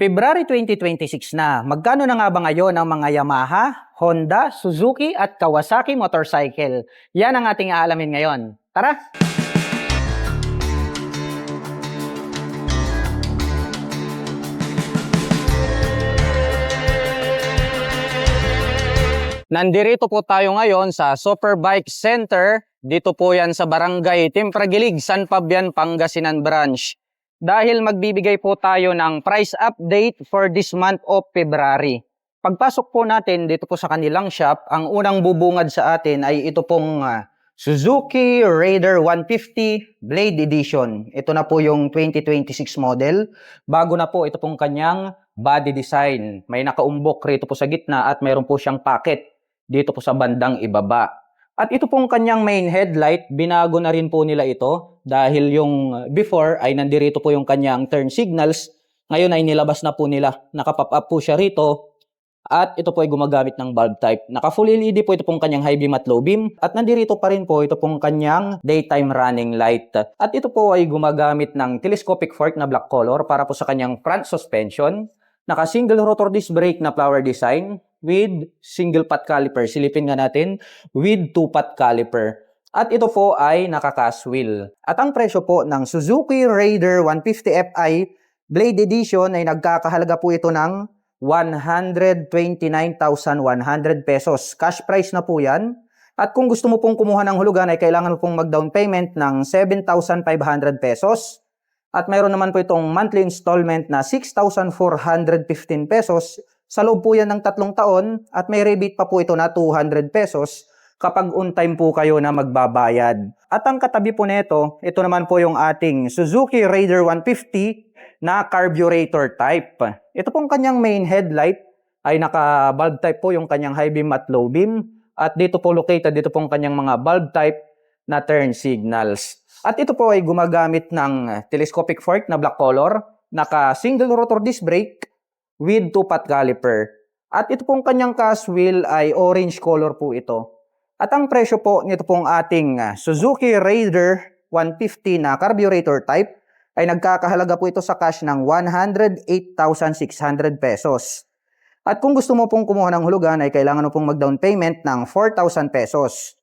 February 2026 na. Magkano na nga ba ngayon ang mga Yamaha, Honda, Suzuki at Kawasaki motorcycle? Yan ang ating aalamin ngayon. Tara! Nandirito po tayo ngayon sa Superbike Center. Dito po yan sa Barangay Timpragilig, San Fabian, Pangasinan Branch. Dahil magbibigay po tayo ng price update for this month of February. Pagpasok po natin dito po sa kanilang shop, ang unang bubungad sa atin ay ito pong Suzuki Raider 150 Blade Edition. Ito na po yung 2026 model. Bago na po ito pong kanyang body design. May nakaumbok rito po sa gitna at mayroon po siyang pocket dito po sa bandang ibaba. At ito pong kanyang main headlight, binago na rin po nila ito dahil yung before ay nandirito po yung kanyang turn signals. Ngayon ay nilabas na po nila. Nakapop up po siya rito at ito po ay gumagamit ng bulb type. Naka-full LED po ito pong kanyang high beam at low beam at nandirito pa rin po ito pong kanyang daytime running light. At ito po ay gumagamit ng telescopic fork na black color para po sa kanyang front suspension. Naka-single rotor disc brake na flower design with single pot caliper. Silipin nga natin with 2-pot caliper. At ito po ay naka-cast wheel. At ang presyo po ng Suzuki Raider 150 Fi Blade Edition ay nagkakahalaga po ito ng 129,100 pesos. Cash price na po yan. At kung gusto mo pong kumuha ng hulugan ay kailangan mo pong mag-down payment ng 7,500 pesos. At mayroon naman po itong monthly installment na 6,415 pesos. Sa loob po yan ng 3 taon at may rebate pa po ito na 200 pesos kapag on time po kayo na magbabayad. At ang katabi po nito, ito naman po yung ating Suzuki Raider 150 na carburetor type. Ito pong kanyang main headlight ay naka-bulb type po yung kanyang high beam at low beam. At dito po located, dito pong kanyang mga bulb type na turn signals. At ito po ay gumagamit ng telescopic fork na black color, naka-single rotor disc brake with 2-pot caliper. At ito pong kanyang cast wheel ay orange color po ito. At ang presyo po nito pong ating Suzuki Raider 150 na carburetor type ay nagkakahalaga po ito sa cash ng 108,600 pesos. At kung gusto mo pong kumuha ng hulugan ay kailangan mo pong mag-down payment ng 4,000 pesos.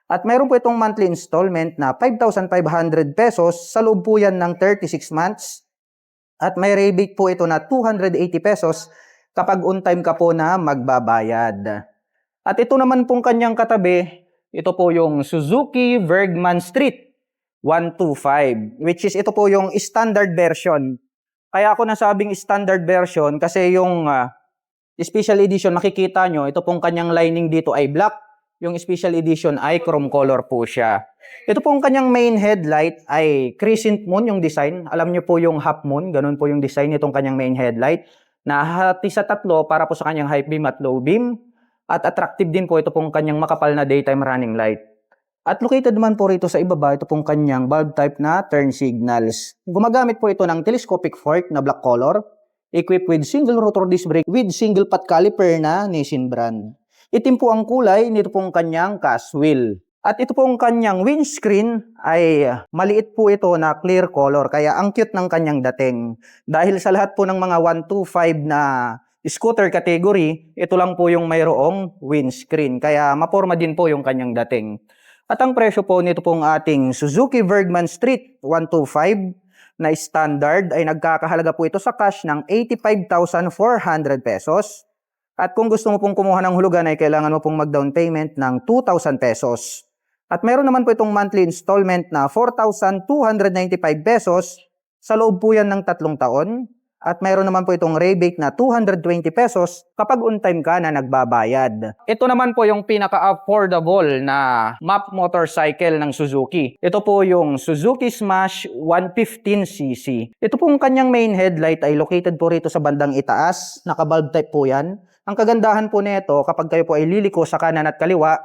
At mayroon po itong monthly installment na 5,500 pesos. Sa loob po yan ng 36 months. At may rebate po ito na 280 pesos kapag on time ka po na magbabayad. At ito naman pong kanyang katabi, ito po yung Suzuki Bergman Street 125, which is ito po yung standard version. Kaya ako nasabing standard version kasi yung special edition makikita nyo, ito pong kanyang lining dito ay black. Yung special edition ay chrome color po siya. Ito pong kanyang main headlight ay crescent moon yung design. Alam nyo po yung half moon, ganun po yung design nitong kanyang main headlight. Nahati sa 3 para po sa kanyang high beam at low beam. At attractive din po ito pong kanyang makapal na daytime running light. At located naman po rito sa ibaba, ito pong kanyang bulb type na turn signals. Gumagamit po ito ng telescopic fork na black color, equipped with single rotor disc brake with single pot caliper na Nissin brand. Itim po ang kulay nito pong kanyang cast wheel. At ito pong kanyang windscreen ay maliit po ito na clear color. Kaya ang cute ng kanyang dating. Dahil sa lahat po ng mga 125 na scooter category, ito lang po yung mayroong windscreen. Kaya maporma din po yung kanyang dating. At ang presyo po nito pong ating Suzuki Bergman Street 125 na standard ay nagkakahalaga po ito sa cash ng 85,400 pesos. At kung gusto mo pong kumuha ng hulugan ay kailangan mo pong mag-down payment ng 2,000 pesos. At meron naman po itong monthly installment na 4,295 pesos. Sa loob po yan ng 3 taon. At meron naman po itong rebate na 220 pesos kapag on time ka na nagbabayad. Ito naman po yung pinaka-affordable na map motorcycle ng Suzuki. Ito po yung Suzuki Smash 115cc. Ito pong kanyang main headlight ay located po rito sa bandang itaas. Naka-bulb type po yan. Ang kagandahan po nito kapag kayo po ay liliko sa kanan at kaliwa,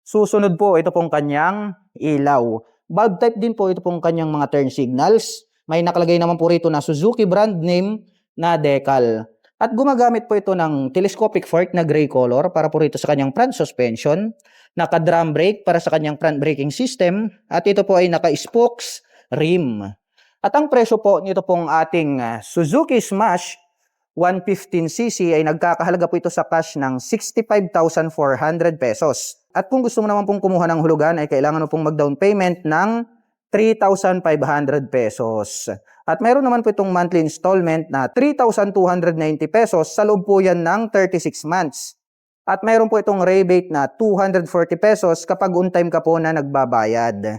susunod po ito pong kanyang ilaw. Bulb type din po ito pong kanyang mga turn signals. May nakalagay naman po rito na Suzuki brand name na decal. At gumagamit po ito ng telescopic fork na gray color para po rito sa kanyang front suspension. Naka-drum brake para sa kanyang front braking system. At ito po ay naka-spokes rim. At ang presyo po nito pong ating Suzuki Smash 115cc ay nagkakahalaga po ito sa cash ng 65,400 pesos. At kung gusto mo naman pong kumuha ng hulugan ay kailangan mo pong mag-down payment ng 3,500 pesos. At meron naman po itong monthly installment na 3,290 pesos sa loob po yan ng 36 months. At meron po itong rebate na 240 pesos kapag on time ka po na nagbabayad.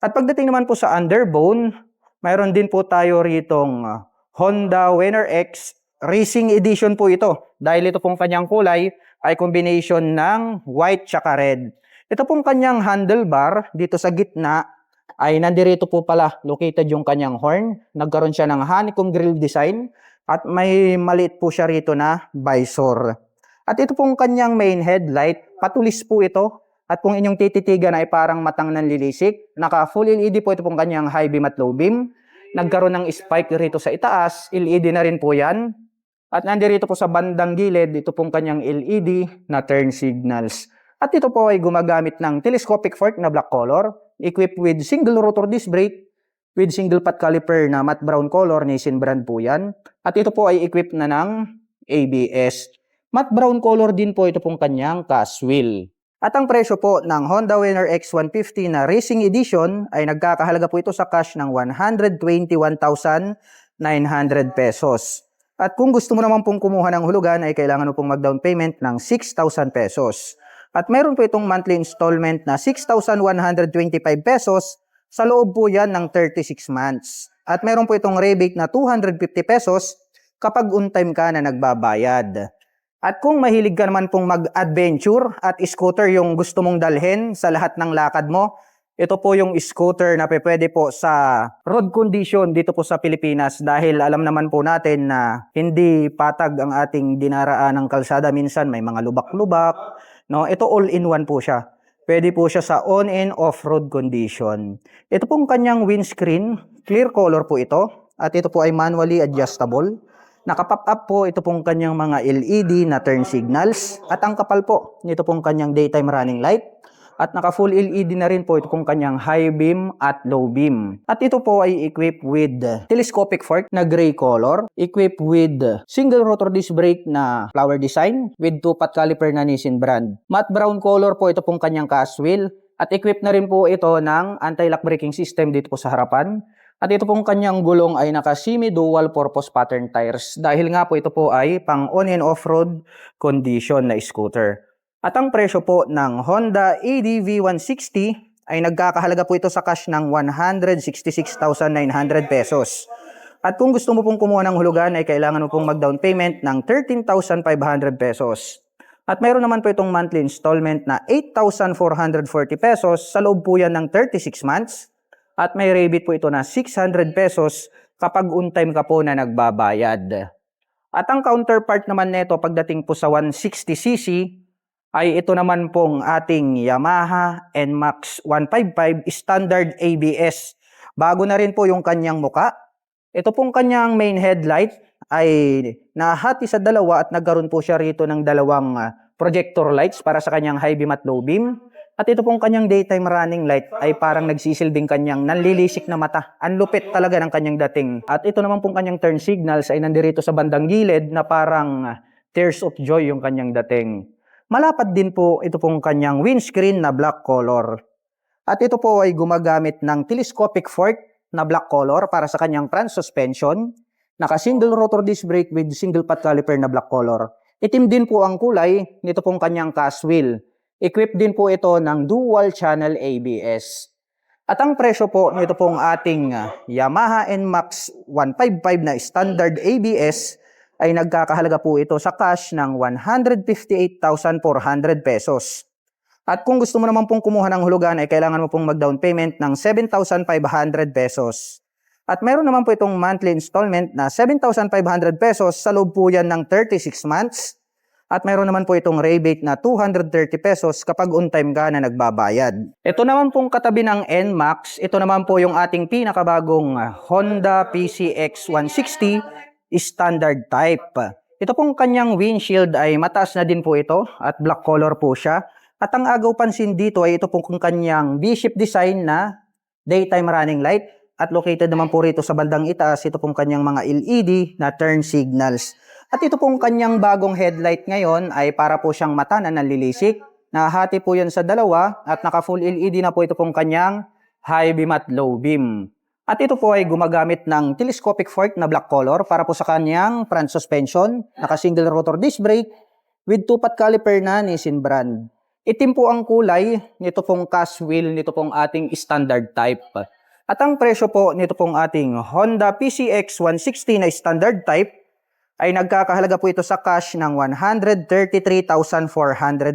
At pagdating naman po sa underbone, mayroon din po tayo ritong Honda Winner X Racing Edition po ito. Dahil ito pong kanyang kulay ay combination ng white tsaka red. Ito pong kanyang handlebar dito sa gitna ay nandirito po pala located yung kanyang horn. Nagkaroon siya ng honeycomb grill design at may maliit po siya rito na visor. At ito pong kanyang main headlight, patulis po ito. At kung inyong tititigan ay parang matang nanlilisik. Naka full LED po ito pong kanyang high beam at low beam. Nagkaroon ng spike rito sa itaas, LED na rin po yan. At nandirito po sa bandang gilid, ito pong kanyang LED na turn signals. At ito po ay gumagamit ng telescopic fork na black color, equipped with single rotor disc brake, with single pot caliper na matte brown color, Nissin brand po yan. At ito po ay equipped na ng ABS. Matte brown color din po ito pong kanyang cast wheel. At ang presyo po ng Honda Winner X150 na Racing Edition ay nagkakahalaga po ito sa cash ng 121,900 pesos. At kung gusto mo naman pong kumuha ng hulugan ay kailangan mo pong mag-down payment ng 6,000 pesos. At meron po itong monthly installment na 6,125 pesos sa loob po yan ng 36 months. At meron po itong rebate na 250 pesos kapag on time ka na nagbabayad. At kung mahilig ka naman pong mag-adventure at scooter yung gusto mong dalhin sa lahat ng lakad mo, ito po yung scooter na pwede po sa road condition dito po sa Pilipinas dahil alam naman po natin na hindi patag ang ating dinaraan ng kalsada. Minsan may mga lubak-lubak. No? Ito all-in-one po siya. Pwede po siya sa on and off-road condition. Ito pong kanyang windscreen, clear color po ito. At ito po ay manually adjustable. Nakapop up po ito pong kanyang mga LED na turn signals. At ang kapal po nito pong kanyang daytime running light. At naka full LED na rin po ito pong kanyang high beam at low beam. At ito po ay equipped with telescopic fork na gray color, equipped with single rotor disc brake na flower design with 2-pot caliper na Nissin brand. Matte brown color po ito pong kanyang cast wheel at equipped na rin po ito ng anti-lock braking system dito po sa harapan. At ito pong kanyang gulong ay naka semi-dual purpose pattern tires dahil nga po ito po ay pang on and off-road condition na scooter. At ang presyo po ng Honda ADV 160 ay nagkakahalaga po ito sa cash ng 166,900 pesos. At kung gusto mo pong kumuha ng hulugan ay kailangan mo pong mag-down payment ng 13,500 pesos. At mayroon naman po itong monthly installment na 8,440 pesos sa loob po yan ng 36 months. At may rebate po ito na 600 pesos kapag on time ka po na nagbabayad. At ang counterpart naman nito pagdating po sa 160cc ay ito naman pong ating Yamaha NMAX 155 Standard ABS. Bago na rin po yung kanyang muka. Ito pong kanyang main headlight ay nahati sa dalawa at nagkaroon po siya rito ng dalawang projector lights para sa kanyang high beam at low beam. At ito pong kanyang daytime running light ay parang nagsisilbing kanyang nanlilisik na mata. Ang lupit talaga ng kanyang dating. At ito naman pong kanyang turn signals ay nandirito sa bandang gilid na parang tears of joy yung kanyang dating. Malapad din po ito pong kanyang windscreen na black color. At ito po ay gumagamit ng telescopic fork na black color para sa kanyang front suspension. Naka single rotor disc brake with single pot caliper na black color. Itim din po ang kulay nito pong kanyang cast wheel. Equipped din po ito ng dual channel ABS. At ang presyo po nito pong ating Yamaha NMAX 155 na standard ABS ay nagkakahalaga po ito sa cash ng 158,400 pesos. At kung gusto mo naman pong kumuha ng hulugan ay kailangan mo pong mag-down payment ng 7,500 pesos. At meron naman po itong monthly installment na 7,500 pesos sa loob po yan ng 36 months. At meron naman po itong rebate na 230 pesos kapag on time ka na nagbabayad. Ito naman pong katabi ng NMAX, ito naman po yung ating pinakabagong Honda PCX 160 standard type. Ito pong kanyang windshield ay mataas na din po ito at black color po siya. At ang agaw pansin dito ay ito pong kanyang V-shape design na daytime running light. At located naman po rito sa bandang itaas, ito pong kanyang mga LED na turn signals. At ito pong kanyang bagong headlight ngayon ay para po siyang mata na nanlilisik. Nahati po yan sa dalawa at naka full LED na po ito pong kanyang high beam at low beam. At ito po ay gumagamit ng telescopic fork na black color para po sa kanyang front suspension. Naka single rotor disc brake with 2-pot caliper na Nissin brand. Itim po ang kulay nito pong cast wheel nito pong ating standard type. At ang presyo po nito pong ating Honda PCX 160 na standard type ay nagkakahalaga po ito sa cash ng 133,400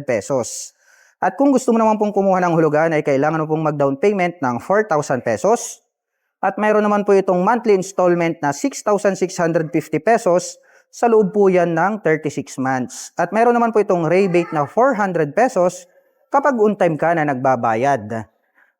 pesos. At kung gusto mo naman pong kumuha ng hulugan ay kailangan mo pong mag-down payment ng 4,000 pesos. At mayroon naman po itong monthly installment na 6,650 pesos. Sa loob po yan ng 36 months. At mayroon naman po itong rebate na 400 pesos kapag on-time ka na nagbabayad.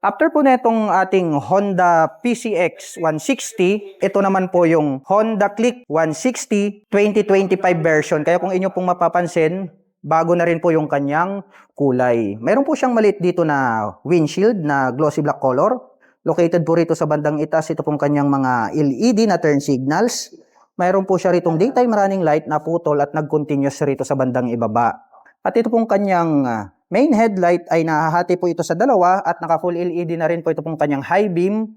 After po netong ating Honda PCX 160, ito naman po yung Honda Click 160 2025 version. Kaya kung inyo pong mapapansin, bago na rin po yung kanyang kulay. Meron po siyang maliit dito na windshield na glossy black color. Located po rito sa bandang itaas, ito pong kanyang mga LED na turn signals. Mayroon po siya ritong daytime running light na putol at nag-continuous rito sa bandang ibaba. At ito pong kanyang main headlight ay nahahati po ito sa dalawa at naka full LED na rin po ito pong kanyang high beam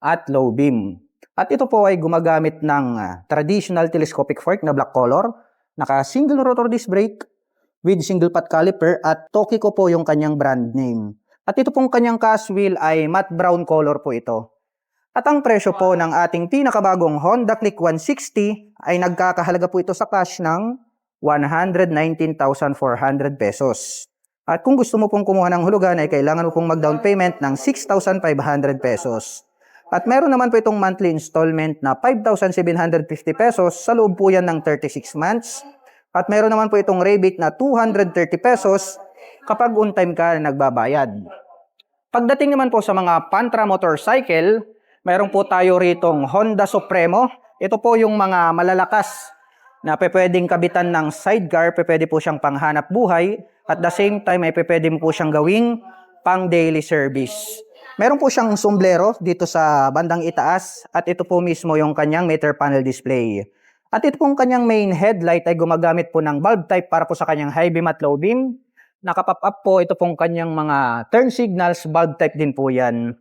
at low beam. At ito po ay gumagamit ng traditional telescopic fork na black color, naka single rotor disc brake with single pot caliper at Tokiko po yung kanyang brand name. At ito pong kanyang cast wheel ay matte brown color po ito. At ang presyo po ng ating pinakabagong Honda Click 160 ay nagkakahalaga po ito sa cash ng 119,400 pesos. At kung gusto mo pong kumuha ng hulugan ay kailangan mo pong mag-down payment ng 6,500 pesos. At meron naman po itong monthly installment na 5,750 pesos. Sa loob po yan ng 36 months. At meron naman po itong rebate na 230 pesos kapag on-time ka na nagbabayad. Pagdating naman po sa mga Pantra motorcycle, meron po tayo ritong Honda Supremo. Ito po yung mga malalakas na pwedeng kabitan ng sidecar, pwede po siyang panghanap buhay. At the same time ay pwede mo po siyang gawing pang daily service. Meron po siyang sombrero dito sa bandang itaas at ito po mismo yung kanyang meter panel display. At ito pong kanyang main headlight ay gumagamit po ng bulb type para po sa kanyang high beam at low beam. Nakapop up po ito pong kanyang mga turn signals, bulb type din po yan.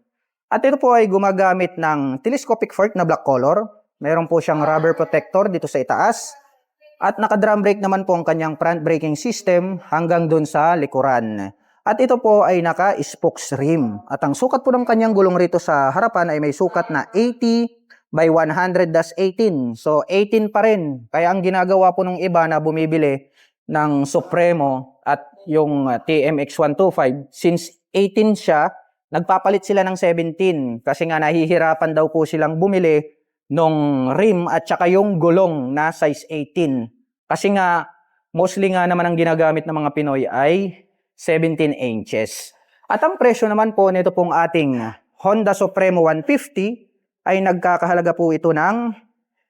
At ito po ay gumagamit ng telescopic fork na black color. Meron po siyang rubber protector dito sa itaas. At naka-drum brake naman po ang kanyang front braking system hanggang dun sa likuran. At ito po ay naka-spokes rim. At ang sukat po ng kanyang gulong rito sa harapan ay may sukat na 80 by 100-18. So 18 pa rin. Kaya ang ginagawa po ng iba na bumibili ng Supremo at yung TMX 125, since 18 siya, nagpapalit sila ng 17 kasi nga nahihirapan daw po silang bumili nung rim at saka yung gulong na size 18. Kasi nga, mostly nga naman ang ginagamit ng mga Pinoy ay 17 inches. At ang presyo naman po nito pong ating Honda Supremo 150 ay nagkakahalaga po ito ng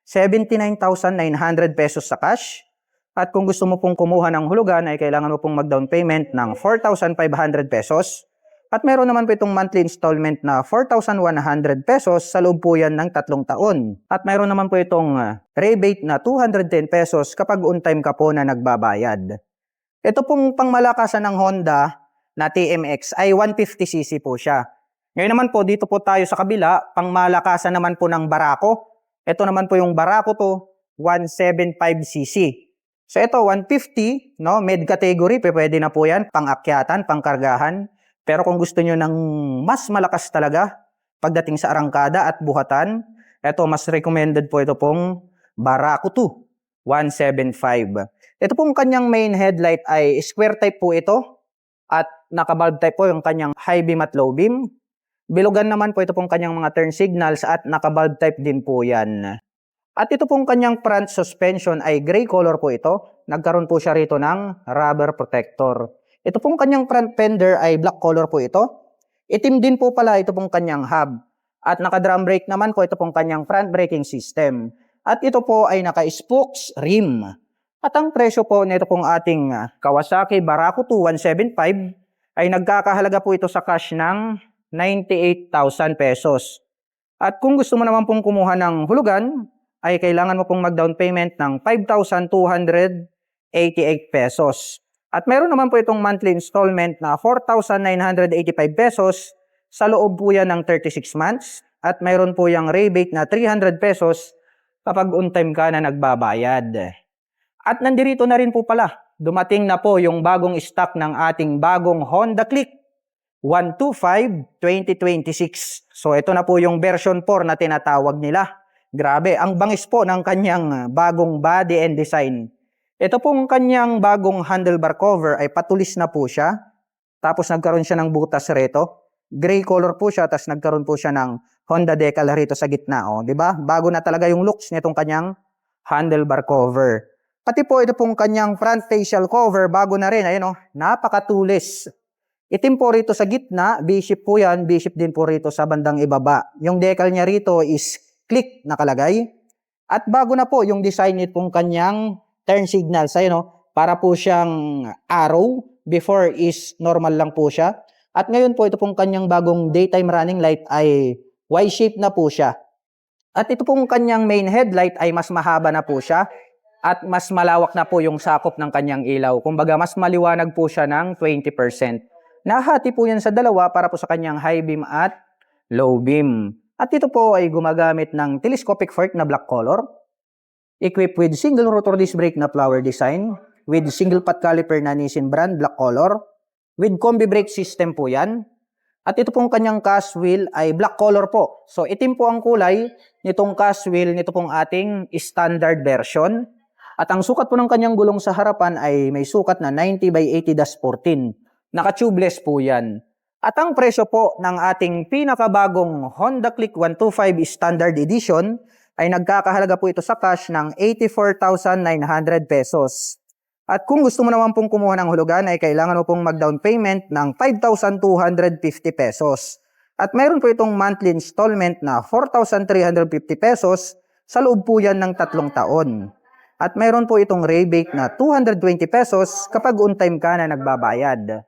79,900 pesos sa cash. At kung gusto mo pong kumuha ng hulugan ay kailangan mo pong mag-down payment ng 4,500 pesos. At meron naman po itong monthly installment na 4,100 pesos sa loob po yan ng 3 taon. At meron naman po itong rebate na 210 pesos kapag on-time ka po na nagbabayad. Ito pong pangmalakasan ng Honda na TMX ay 150cc po siya. Ngayon naman po, dito po tayo sa kabila, pangmalakasan naman po ng Barako. Ito naman po yung Barako to, 175cc. So ito, 150, no? Mid category, pwede na po yan, pang-akyatan, pang-kargahan. Pero kung gusto nyo ng mas malakas talaga pagdating sa arangkada at buhatan, ito mas recommended po ito pong Barako 2 175. Ito pong kanyang main headlight ay square type po ito at naka-bulb type po yung kanyang high beam at low beam. Bilugan naman po ito pong kanyang mga turn signals at naka-bulb type din po yan. At ito pong kanyang front suspension ay gray color po ito. Nagkaroon po siya rito ng rubber protector. Ito pong kanyang front fender ay black color po ito. Itim din po pala ito pong kanyang hub. At naka-drum brake naman po ito pong kanyang front braking system. At ito po ay naka-spokes rim. At ang presyo po nito pong ating Kawasaki Barako 2 175 ay nagkakahalaga po ito sa cash ng 98,000 pesos. At kung gusto mo naman pong kumuha ng hulugan, ay kailangan mo pong mag-down payment ng 5,288 pesos. At meron naman po itong monthly installment na 4,985 pesos. Sa loob po yan ng 36 months. At meron po yung rebate na 300 pesos kapag on time ka na nagbabayad. At nandirito na rin po pala, dumating na po yung bagong stock ng ating bagong Honda Click 125 2026. So ito na po yung version 4 na tinatawag nila. Grabe, ang bangis po ng kanyang bagong body and design. Ito pong kanyang bagong handlebar cover ay patulis na po siya. Tapos nagkaroon siya ng butas rito. Gray color po siya, tapos nagkaroon po siya ng Honda decal rito sa gitna. Oh, 'di ba? Bago na talaga yung looks nitong kanyang handlebar cover. Pati po ito pong kanyang front facial cover, bago na rin. Ayun oh, napakatulis. Itim po rito sa gitna, V-shape po yan, V-shape din po rito sa bandang ibaba. Yung decal niya rito is click nakalagay. At bago na po yung design nitong kanyang turn signals. Ayun oh, para po siyang arrow. Before is normal lang po siya. At ngayon po ito pong kanyang bagong daytime running light ay Y-shape na po siya. At ito pong kanyang main headlight ay mas mahaba na po siya. At mas malawak na po yung sakop ng kanyang ilaw. Kumbaga mas maliwanag po siya ng 20%. Nahati po yan sa dalawa para po sa kanyang high beam at low beam. At ito po ay gumagamit ng telescopic fork na black color. Equipped with single rotor disc brake na flower design. With single pot caliper na Nissin brand black color. With combi brake system po yan. At ito pong kanyang cast wheel ay black color po. So itim po ang kulay nitong cast wheel nito pong ating standard version. At ang sukat po ng kanyang gulong sa harapan ay may sukat na 90/80-14. Naka-tubeless po yan. At ang presyo po ng ating pinakabagong Honda Click 125 Standard Edition ay nagkakahalaga po ito sa cash ng 84,900 pesos. At kung gusto mo naman pong kumuha ng hulugan ay kailangan mo pong mag-down payment ng 5,250 pesos. At meron po itong monthly installment na 4,350 pesos sa loob po yan ng 3 taon. At meron po itong rebate na 220 pesos kapag on time ka na nagbabayad.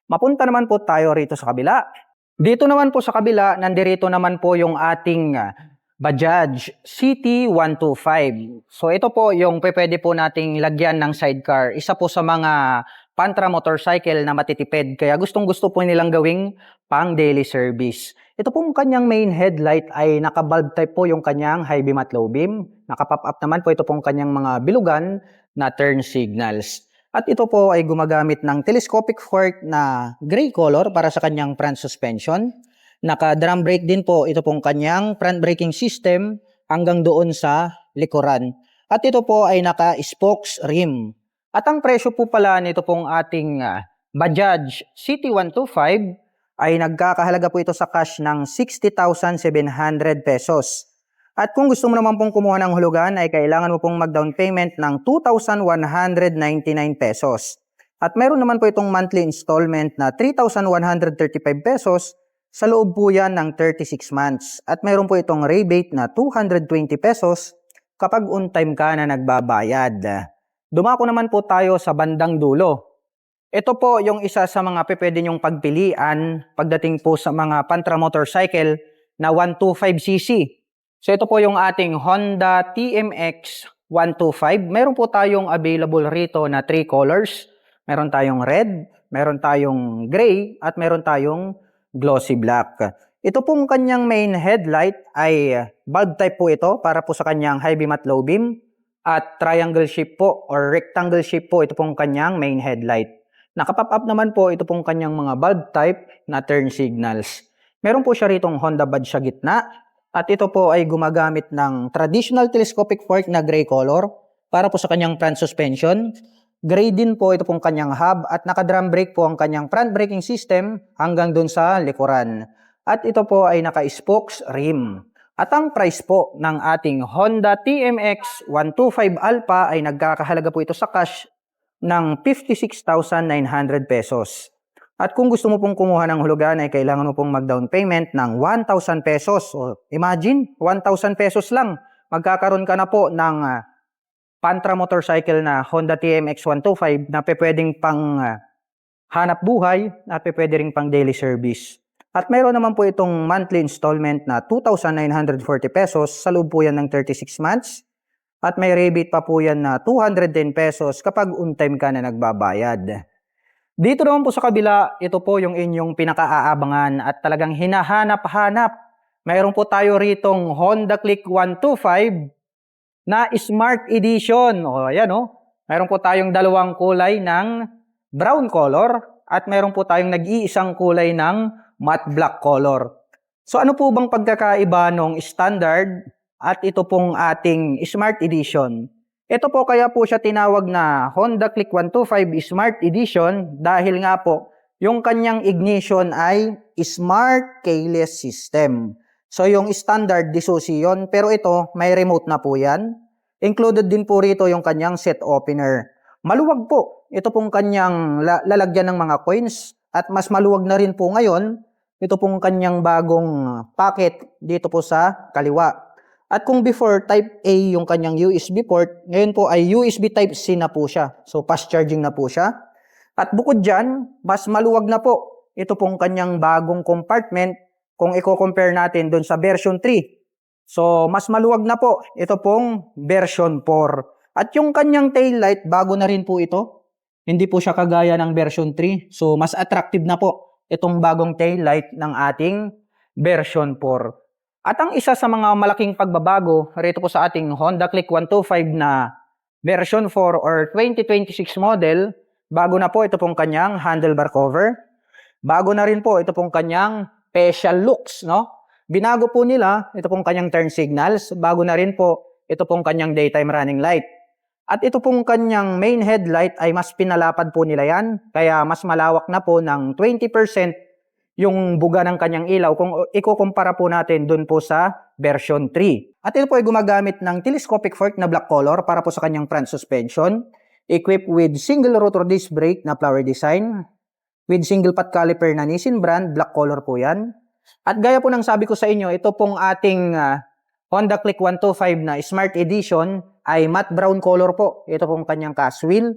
Mapunta naman po tayo rito sa kabila. Dito naman po sa kabila, nandirito naman po yung ating Bajaj CT125. So ito po yung pwede po nating lagyan ng sidecar. Isa po sa mga pantra motorcycle na matitipid. Kaya gustong-gusto po nilang gawing pang daily service. Ito pong kanyang main headlight ay naka-bulb type po yung kanyang high beam at low beam. Naka-pop up naman po ito pong kanyang mga bilugan na turn signals. At ito po ay gumagamit ng telescopic fork na gray color para sa kanyang front suspension. Naka-drum brake din po ito pong kanyang front braking system hanggang doon sa likuran. At ito po ay naka-spokes rim. At ang presyo po pala nito pong ating Bajaj CT125 ay nagkakahalaga po ito sa cash ng 60,700 pesos. At kung gusto mo naman pong kumuha ng hulugan ay kailangan mo pong mag-down payment ng 2,199 pesos. At meron naman po itong monthly installment na 3,135 pesos sa loob po yan ng 36 months. At meron po itong rebate na 220 pesos kapag on time ka na nagbabayad. Dumako naman po tayo sa bandang dulo. Ito po yung isa sa mga pwede nyong pagpilian pagdating po sa mga pantra motorcycle na 125cc. So ito po yung ating Honda TMX 125. Meron po tayong available rito na 3 colors. Meron tayong red, meron tayong gray, at meron tayong glossy black. Ito pong kanyang main headlight ay bulb type po ito para po sa kanyang high beam at low beam. At triangle shape po or rectangle shape po ito pong kanyang main headlight. Naka-pop up naman po ito pong kanyang mga bulb type na turn signals. Meron po siya ritong Honda badge sa gitna. At ito po ay gumagamit ng traditional telescopic fork na gray color para po sa kanyang front suspension. Gray din po ito pong kanyang hub at naka-drum brake po ang kanyang front braking system hanggang dun sa likuran. At ito po ay naka-spokes rim. At ang price po ng ating Honda TMX 125 Alpha ay nagkakahalaga po ito sa cash ng 56,900 pesos. At kung gusto mo pong kumuha ng hulugan ay kailangan mo pong mag-down payment ng 1,000 pesos. O, imagine, 1,000 pesos lang. Magkakaroon ka na po ng pantra motorcycle na Honda TMX 125 na pwedeng pang hanap buhay at pwede ring pang daily service. At mayroon naman po itong monthly installment na 2,940 pesos. Sa loob po yan ng 36 months. At may rebate pa po yan na 210 pesos kapag on time ka na nagbabayad. Dito naman po sa kabila, ito po yung inyong pinaka-aabangan at talagang hinahanap-hanap. Mayroon po tayo ritong Honda Click 125 na Smart Edition. O, ayan o. Mayroon po tayong dalawang kulay ng brown color at mayroon po tayong nag-iisang kulay ng matte black color. So ano po bang pagkakaiba ng standard at ito pong ating Smart Edition? Ito po kaya po siya tinawag na Honda Click 125 Smart Edition dahil nga po yung kanyang ignition ay Smart Keyless System. So yung standard disusi yun, pero ito may remote na po yan. Included din po rito yung kanyang set opener. Maluwag po. Ito pong kanyang lalagyan ng mga coins at mas maluwag na rin po ngayon. Ito pong kanyang bagong packet dito po sa kaliwa. At kung before Type A yung kanyang USB port, ngayon po ay USB Type C na po siya. So fast charging na po siya. At bukod dyan, mas maluwag na po. Ito pong kanyang bagong compartment kung i-compare natin doon sa version 3. So mas maluwag na po. Ito pong version 4. At yung kanyang taillight, bago na rin po ito. Hindi po siya kagaya ng version 3. So mas attractive na po itong bagong taillight ng ating version 4. At ang isa sa mga malaking pagbabago rito po sa ating Honda Click 125 na version 4 or 2026 model, bago na po ito pong kanyang handlebar cover. Bago na rin po ito pong kanyang special looks, no? Binago po nila ito pong kanyang turn signals. Bago na rin po ito pong kanyang daytime running light. At ito pong kanyang main headlight ay mas pinalapad po nila yan. Kaya mas malawak na po ng 20% yung buga ng kanyang ilaw kung ikukumpara po natin dun po sa version 3. At ito po ay gumagamit ng telescopic fork na black color para po sa kanyang front suspension. Equipped with single rotor disc brake na flower design. With single pot caliper na Nissin brand, black color po yan. At gaya po ng sabi ko sa inyo, ito pong ating Honda Click 125 na Smart Edition ay matte brown color po. Ito pong kanyang cast wheel.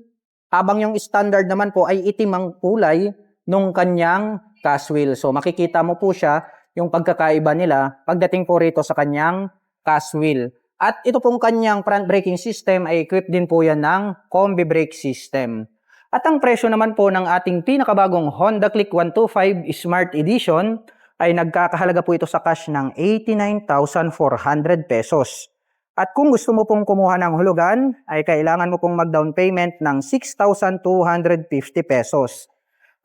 Habang yung standard naman po ay itim ang kulay nung kanyang cast wheel. So makikita mo po siya yung pagkakaiba nila pagdating po rito sa kanyang cast wheel. At ito pong kanyang front braking system ay equipped din po yan ng combi brake system. At ang presyo naman po ng ating pinakabagong Honda Click 125 Smart Edition ay nagkakahalaga po ito sa cash ng 89,400 pesos. At kung gusto mo pong kumuha ng hulugan, ay kailangan mo pong mag-down payment ng 6,250 pesos.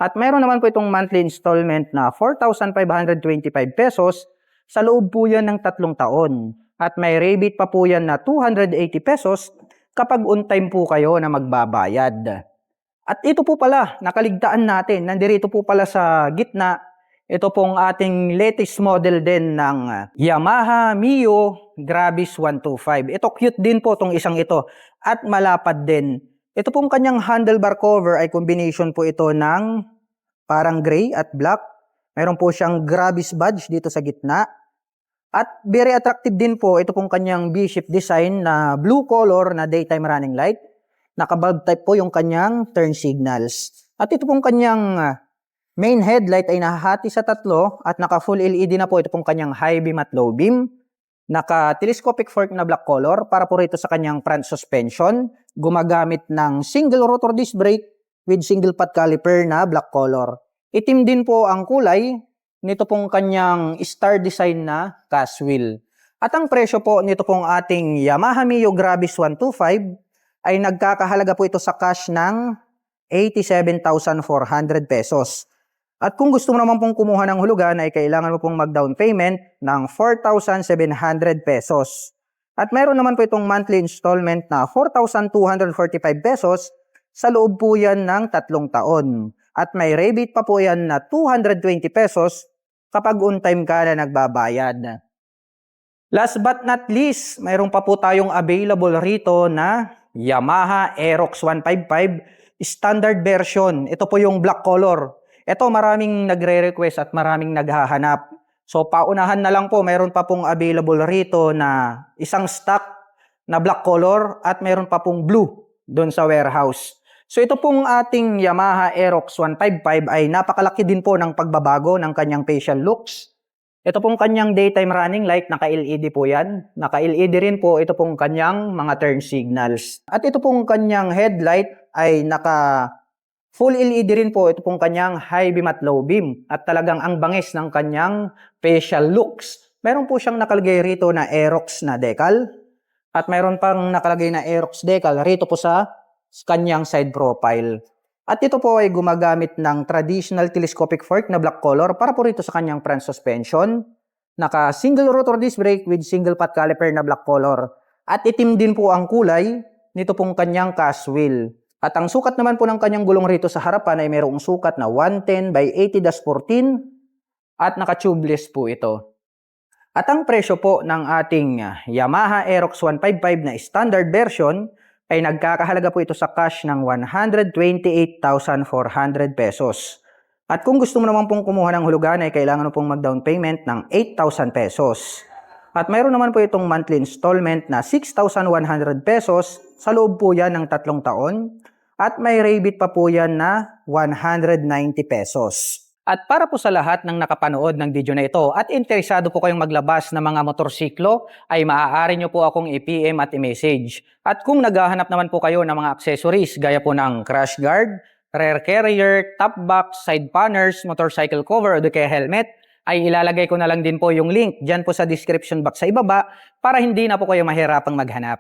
At meron naman po itong monthly installment na 4,525 pesos. Sa loob po yan ng 3 taon. At may rebate pa po yan na 280 pesos kapag on time po kayo na magbabayad. At ito po pala, nakaligtaan natin, nandirito po pala sa gitna, ito pong ating latest model din ng Yamaha Mio Gravis 125. Ito cute din po itong isang ito at malapad din. Ito pong kanyang handlebar cover ay combination po ito ng parang gray at black. Mayroon po siyang Gravis badge dito sa gitna. At very attractive din po ito pong kanyang V-shape design na blue color na daytime running light. Naka-bulb type po yung kanyang turn signals. At ito pong kanyang main headlight ay nahahati sa 3 at naka-full LED na po ito pong kanyang high beam at low beam. Naka-telescopic fork na black color para po rito sa kanyang front suspension. Gumagamit ng single rotor disc brake with single pot caliper na black color. Itim din po ang kulay nito pong kanyang star design na cast wheel. At ang presyo po nito pong ating Yamaha Mio Gravis 125 ay nagkakahalaga po ito sa cash ng 87,400 pesos. At kung gusto mo naman pong kumuha ng hulugan ay kailangan mo pong mag-down payment ng 4,700 pesos. At meron naman po itong monthly installment na 4,245 pesos. Sa loob po yan ng 3 taon. At may rebate pa po yan na 220 pesos kapag on time ka na nagbabayad. Last but not least, mayroon pa po tayong available rito na Yamaha Aerox 155 standard version. Ito po yung black color. Ito maraming nagre-request at maraming naghahanap. So paunahan na lang po, mayroon pa pong available rito na isang stock na black color at mayroon pa pong blue doon sa warehouse. So ito pong ating Yamaha Aerox 155 ay napakalaki din po ng pagbabago ng kanyang facial looks. Ito pong kanyang daytime running light, naka-LED po yan. Naka-LED rin po ito pong kanyang mga turn signals. At ito pong kanyang headlight ay naka full LED rin po. Ito pong kanyang high beam at low beam. At talagang ang bangis ng kanyang facial looks. Meron po siyang nakalagay rito na Aerox na decal. At meron pang nakalagay na Aerox decal rito po sa kanyang side profile. At ito po ay gumagamit ng traditional telescopic fork na black color para po rito sa kanyang front suspension. Naka single rotor disc brake with single pot caliper na black color. At itim din po ang kulay nito pong kanyang cast wheel. At ang sukat naman po ng kanyang gulong rito sa harapan ay mayroong sukat na 110 by 80-14 at naka-tubeless po ito. At ang presyo po ng ating Yamaha Aerox 155 na standard version ay nagkakahalaga po ito sa cash ng 128,400 pesos. At kung gusto mo naman pong kumuha ng hulugan ay kailangan mo pong mag-down payment ng 8,000 pesos. At mayroon naman po itong monthly installment na 6,100 pesos. Sa loob po yan ng 3 taon. At may rebate pa po yan na 190 pesos. At para po sa lahat ng nakapanood ng video na ito at interesado po kayong maglabas ng mga motorsiklo, ay maaari nyo po akong i-PM at i-message. At kung naghahanap naman po kayo ng mga accessories gaya po ng crash guard, rear carrier, top box, side panners, motorcycle cover o kaya helmet, ay ilalagay ko na lang din po yung link dyan po sa description box sa ibaba para hindi na po kayo mahirapang maghanap.